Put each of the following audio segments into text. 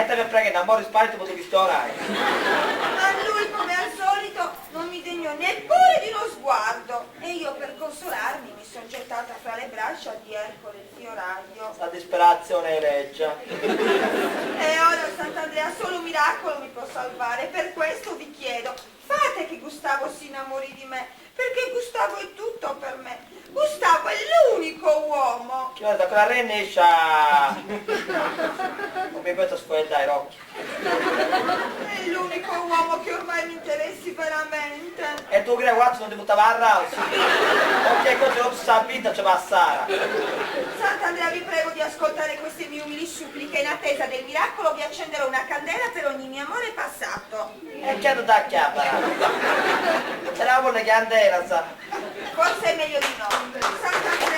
te ne frega, innamori spari, ti potevi storare. Ma lui, come al solito, non mi degnò neppure di uno sguardo. E io, per consolarmi, mi sono gettata fra le braccia di Ercole il fioraio. La disperazione è reggia. E ora, Sant'Andrea, solo un miracolo mi può salvare. Per questo vi chiedo, fate che Gustavo si innamori di me, perché Gustavo è tutto per me. Gustavo è l'unico uomo. Guarda, quella rennescia... Non mi metto a sfogliare i rocchi. È l'unico uomo che ormai mi interessi veramente. E tu che guarda non ti buttava a raus. Ok, cosa non si sa vinta c'è passare. Sant'Andrea, vi prego di ascoltare queste mie umili suppliche. In attesa del miracolo vi accenderò una candela per ogni mio amore passato. E che tu da chiapara? Ce la vuole candela, sa. Forse è meglio di no. Sant'Andrea,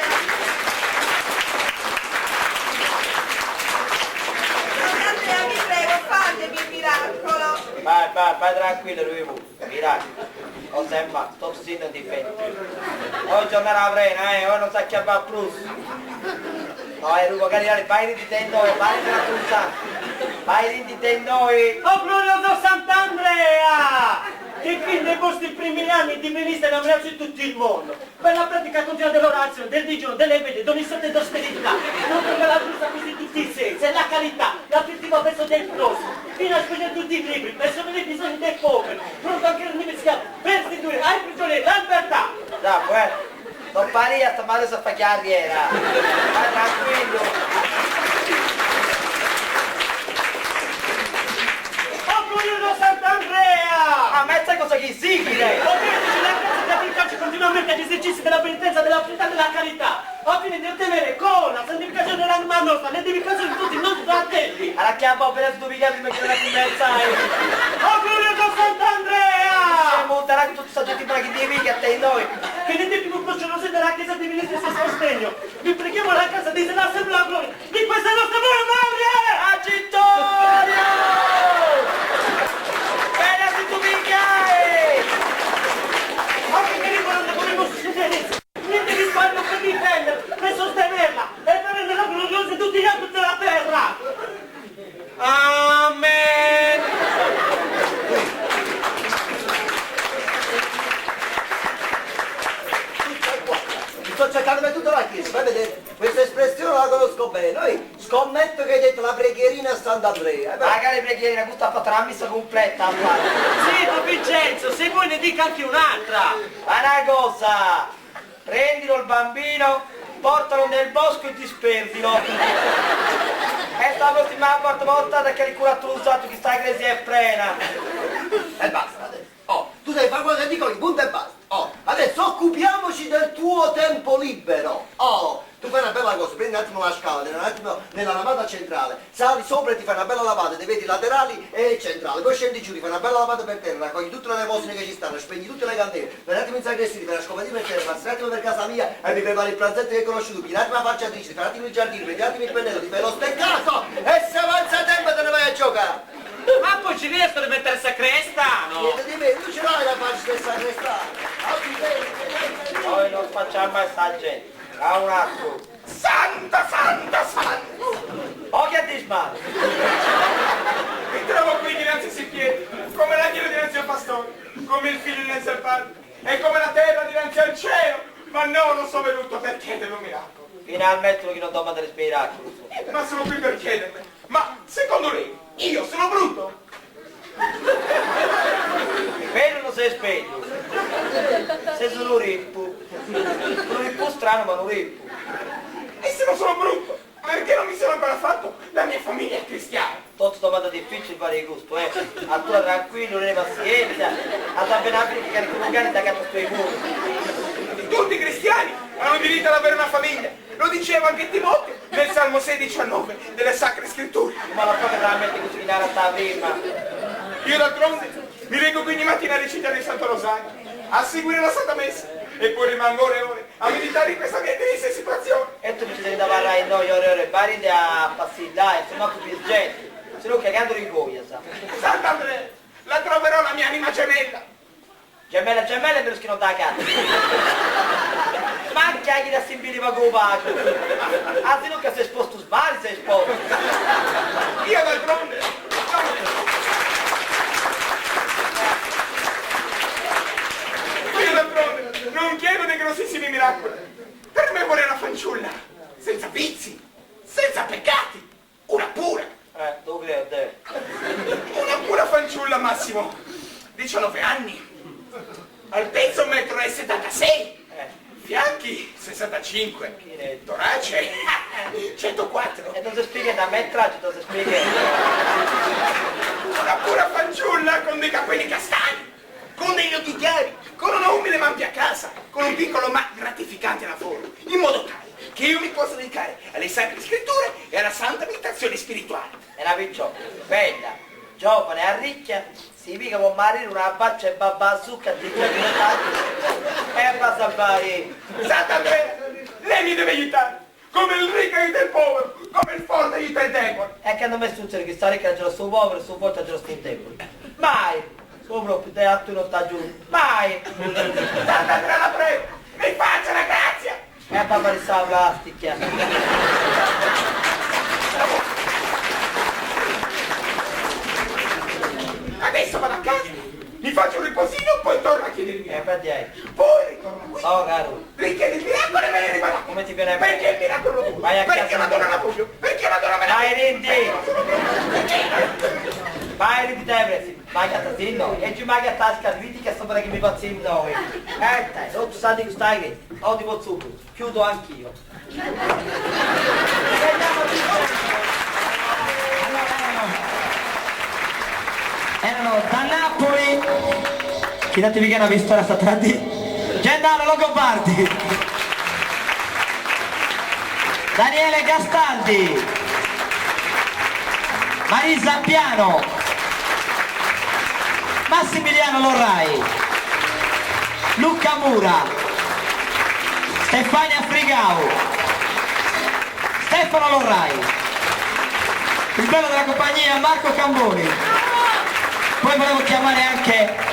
vi prego, fatemi il miracolo. Vai tranquillo, lui miracolo. Ho sempre fatto, sto zitto di petto. Oggi tornerà a Vrena, non sa chi va più. No, Rubo Carinale, vai di te in noi, vai di la cruzata. Vai di te in noi. Oh, glorioso Sant'Andrea! Che fin dei vostri primi anni diveniste innamorato di tutto il mondo. Per la pratica continua dell'orazio, del digiuno, delle vede, d'ogni sorta di austerità. Non per la giusta così tutti i sensi, e la carità, l'affettivo verso del prossimo. Fino a spegnere tutti i libri, per sostenere i bisogni dei poveri. Pronto anche all'università, per restituire ai prigionieri la libertà. Bravo, non pari a sta madre sa fa carriera. Vai tranquillo. Sant'Andrea! Ah, ma sai cosa che sigli lei? Ho detto che la Chiesa di applicarci continuamente agli esercizi della penitenza, della pietà e della carità, al fine di ottenere con la santificazione dell'anima nostra, l'edificazione di tutti i nostri fratelli. Alla chiampa per stupicato prima che non la conversai. Oh, glorioso Sant'Andrea! Siamo un taraco tutti sta gente che ti mica a te e noi. Che nei tempi più procedurose della Chiesa di Ministri e sostegno, vi preghiamo la casa di Sena sempre la gloria di questa nostra buona madre! Agittorio! Anche che riguarda come i vostri sofferenze, niente di sbaglio per difenderla, per sostenerla e per renderla gloriosa di tutti gli altri della terra! Amen! Mi sto cercando per tutta la chiesa, vai a vedere, questa espressione la conosco bene, noi scommetto che hai detto la preghierina a Sant'Andrea. Magari preghierina, questa ha fatto la messa completa. Zitto Vincenzo, se vuoi ne dica anche un'altra! Ma una cosa, prendilo il bambino, portalo nel bosco e disperdilo. E sta prossima quarta volta che il curatore usato che sta crisi è frena. E basta adesso. Oh, tu devi fare quello che dico, il punto e basta. Oh, adesso occupiamoci del tuo tempo libero. Oh, tu fai una bella cosa, prendi un attimo la scala, un attimo nella lavata centrale, sali sopra e ti fai una bella lavata, ti vedi laterali e centrale, poi scendi giù, ti fai una bella lavata per terra, raccogli tutte le elemosine che ci stanno, spegni tutte le candele, vai un attimo in sacrestia, ti fai una scopatina per terra, passi un attimo per casa mia e mi prepari il pranzetto che conosci tu, un attimo la facciatrice, ti fai un attimo il giardino, prendi un attimo il pennello, ti fai lo steccato e se avanza tempo te ne vai a giocare. Ma poi ci riesco a mettersi a cresta, no? Niente di me, tu ce l'hai la faccia per sacrestare. Noi non facciamo mai sta gente. A un attimo. Santa! Oh che dismano! Mi trovo qui dinanzi ai piedi, come l'agnello dinanzi al pastore, come il figlio dinanzi al padre, e come la terra dinanzi al cielo, ma no, non sono venuto per chiedere un miracolo. Finalmente uno che non domanda del miracolo. Ma sono qui per chiederle, ma secondo lei, io sono brutto? Bello non sei spento. Sei solo un rippo. Un rippo strano ma un rippo. E se non sono brutto? Perché non mi sono ancora fatto? La mia famiglia è cristiana. Tutto domanda difficile fare di gusto, A tua tranquillo, non hai pazienza. A tua benabile che carico locale da capo sui muri. Tutti i cristiani hanno diritto ad avere una famiglia. Lo diceva anche Timoteo nel Salmo 16-19 delle Sacre Scritture. Ma la propria veramente così in arata prima. Io d'altronde mi reggo quindi mattina a recitare il Santo Rosario, a seguire la Santa Messa e poi rimango ore e ore a meditare in questa mia triste situazione. E tu mi ci devi da parlare in noi ore pari a passare, insomma più gente. Se no cagando rigoia, sa. Sant'Andrea, la troverò la mia anima gemella. Gemella, gemella e me lo schino da casa. manca chi da simbiriva con pace. Anzi non che sei esposto sbagli, sei esposto. Io d'altronde... Io d'altronde non chiedo dei grossissimi miracoli. Per me vuole una fanciulla, senza vizi, senza peccati, una pura. Tu credi? Una pura fanciulla, Massimo, 19 anni, altezza 1,76 m, fianchi 65, torace 104. E non si spiega da me tragico, si spiega. Una pura fanciulla con dei capelli castani, con degli occhi chiari, con una umile mampia a casa, con un piccolo ma gratificante lavoro, in modo tale che io mi possa dedicare alle sacre scritture e alla santa meditazione spirituale. È una picciola, bella, giovane, arricchia, si mica può marire una baccia e babba a zucca di e basta fare. Sant'Andrea, lei mi deve aiutare, come il ricco aiuta il povero, come il forte aiuta il debole. E che hanno messo tutti che sta ricca ce lo sto povero e sto forte ce lo sto debole. Mai! Sopra più te atto non sta giù. Mai! Sant'Andrea, la prego, mi faccia la grazia. E a papà resta la plastica. Adesso vado a casa, mi faccio un riposino, poi torno a chiedermi. Poi ritorno qui, Oh caro, richiedi il miracolo e me ne rimarrà. come ti viene Perché il miracolo lo Vai a Perché casa. la donna la voglio? Perché la donna me la Vai Rindi! Perché? Vai Rindi te presi! Vai a tasino! E ci vai a tasca, vedi che sopra che mi facciamo noi! Dai, non tu sai che stai che? Ho di pozzucco, chiudo anch'io! Erano da Napoli! Fidatevi che è una pistola sta tanti! Gennaro Longobardi! Daniele Gastaldi, Marisa Piano, Massimiliano Lorrai, Luca Mura, Stefania Frigau, Stefano Lorrai, il bello della compagnia Marco Camboni. Poi volevo chiamare anche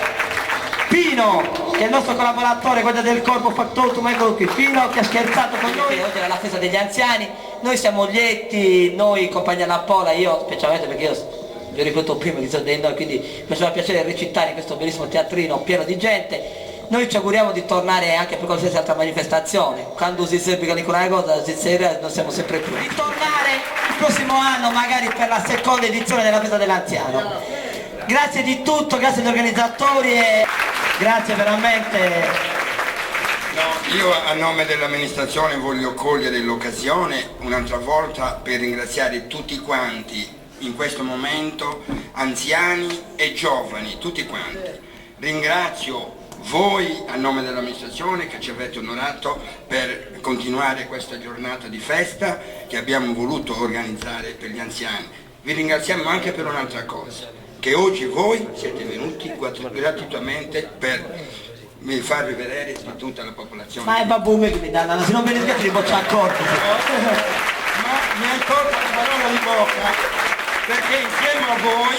Pino, che è il nostro collaboratore, guardia del corpo factotum, eccolo qui, Pino che ha scherzato con noi. Oggi era la festa degli anziani, noi siamo lieti, noi compagnia La Pola, io specialmente perché io vi ripeto prima che sono dei noi, quindi mi faceva piacere recitare in questo bellissimo teatrino pieno di gente. Noi ci auguriamo di tornare anche per qualsiasi altra manifestazione, quando si serve di una cosa, si serve, non siamo sempre più. Ritornare il prossimo anno magari per la seconda edizione della festa dell'anziano. Grazie di tutto, grazie agli organizzatori e grazie veramente. No, io a nome dell'amministrazione voglio cogliere l'occasione un'altra volta per ringraziare tutti quanti in questo momento, anziani e giovani, tutti quanti. Ringrazio voi a nome dell'amministrazione che ci avete onorato per continuare questa giornata di festa che abbiamo voluto organizzare per gli anziani. Vi ringraziamo anche per un'altra cosa, che oggi voi siete venuti gratuitamente per farvi vedere a tutta la popolazione. Ma è babbume che mi danno, se non ve ne piace li boccia accorti. Ma mi hai tolto la parola di bocca, perché insieme a voi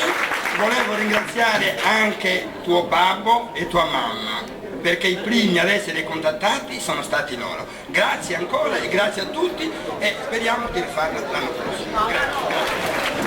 volevo ringraziare anche tuo babbo e tua mamma, perché i primi ad essere contattati sono stati loro. Grazie ancora e grazie a tutti e speriamo di rifarlo l'anno prossimo. Grazie.